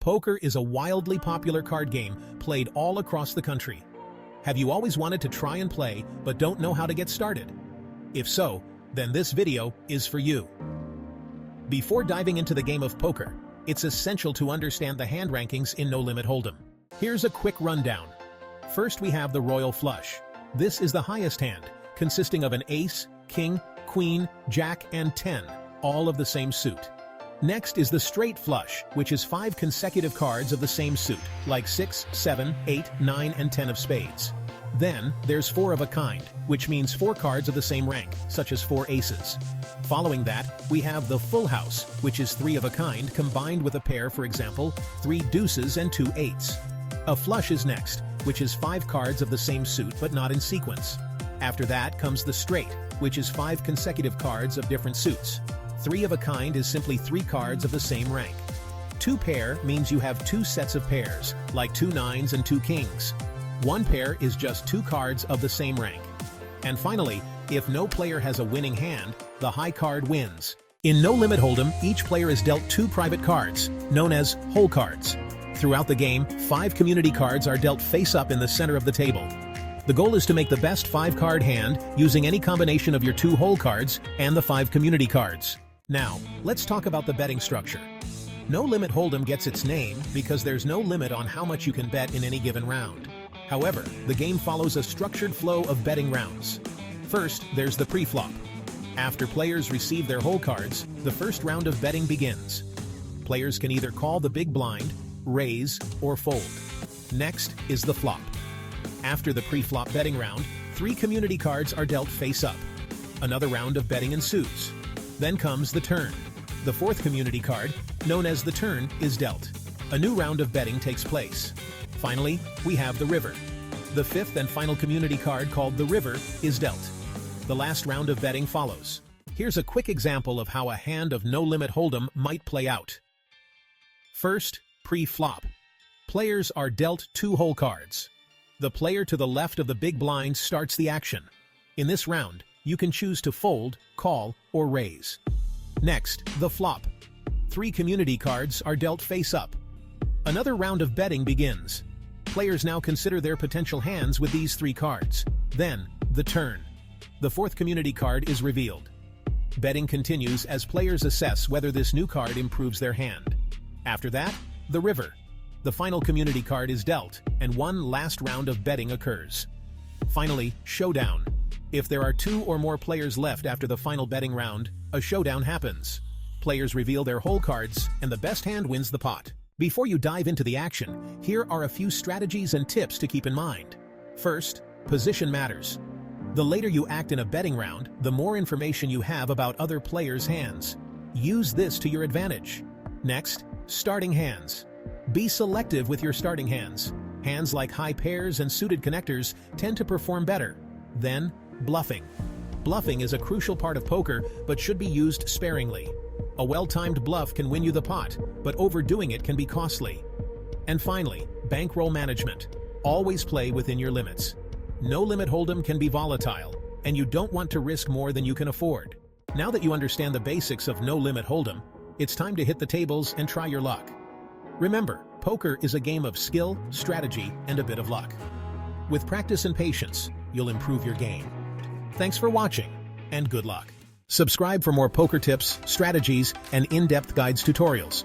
Poker is a wildly popular card game played all across the country. Have you always wanted to try and play but don't know how to get started? If so, then this video is for you. Before diving into the game of poker, it's essential to understand the hand rankings in No Limit Hold'em. Here's a quick rundown. First, we have the Royal Flush. This is the highest hand, consisting of an ace, king, queen, jack, and 10, all of the same suit. Next is the Straight Flush, which is 5 consecutive cards of the same suit, like 6, 7, 8, 9, and 10 of spades. Then, there's 4 of a kind, which means 4 cards of the same rank, such as 4 aces. Following that, we have the Full House, which is 3 of a kind combined with a pair, for example, 3 deuces and 2 eights. A Flush is next, which is 5 cards of the same suit but not in sequence. After that comes the Straight, which is 5 consecutive cards of different suits. 3 of a kind is simply 3 cards of the same rank. 2 pair means you have 2 sets of pairs, like 2 nines and 2 kings. 1 pair is just 2 cards of the same rank. And finally, if no player has a winning hand, the high card wins. In No Limit Hold'em, each player is dealt 2 private cards, known as hole cards. Throughout the game, 5 community cards are dealt face-up in the center of the table. The goal is to make the best 5-card hand using any combination of your 2 hole cards and the 5 community cards. Now, let's talk about the betting structure. No Limit Hold'em gets its name because there's no limit on how much you can bet in any given round. However, the game follows a structured flow of betting rounds. First, there's the pre-flop. After players receive their hole cards, the first round of betting begins. Players can either call the big blind, raise, or fold. Next is the flop. After the pre-flop betting round, 3 community cards are dealt face-up. Another round of betting ensues. Then comes the turn. The 4th community card, known as the turn, is dealt. A new round of betting takes place. Finally, we have the river. The 5th and final community card, called the river, is dealt. The last round of betting follows. Here's a quick example of how a hand of No Limit Hold'em might play out. First, pre-flop. Players are dealt 2 hole cards. The player to the left of the big blind starts the action. In this round, you can choose to fold, call, or raise. Next, the flop. 3 community cards are dealt face-up. Another round of betting begins. Players now consider their potential hands with these 3 cards. Then, the turn. The 4th community card is revealed. Betting continues as players assess whether this new card improves their hand. After that, the river. The final community card is dealt, and one last round of betting occurs. Finally, showdown. If there are 2 or more players left after the final betting round, a showdown happens. Players reveal their hole cards, and the best hand wins the pot. Before you dive into the action, here are a few strategies and tips to keep in mind. First, position matters. The later you act in a betting round, the more information you have about other players' hands. Use this to your advantage. Next, starting hands. Be selective with your starting hands. Hands like high pairs and suited connectors tend to perform better. Then, bluffing. Bluffing is a crucial part of poker, but should be used sparingly. A well-timed bluff can win you the pot, but overdoing it can be costly. And finally, bankroll management. Always play within your limits. No Limit Hold'em can be volatile, and you don't want to risk more than you can afford. Now that you understand the basics of No Limit Hold'em, it's time to hit the tables and try your luck. Remember, poker is a game of skill, strategy, and a bit of luck. With practice and patience, you'll improve your game. Thanks for watching, and good luck. Subscribe for more poker tips, strategies, and in-depth guides tutorials.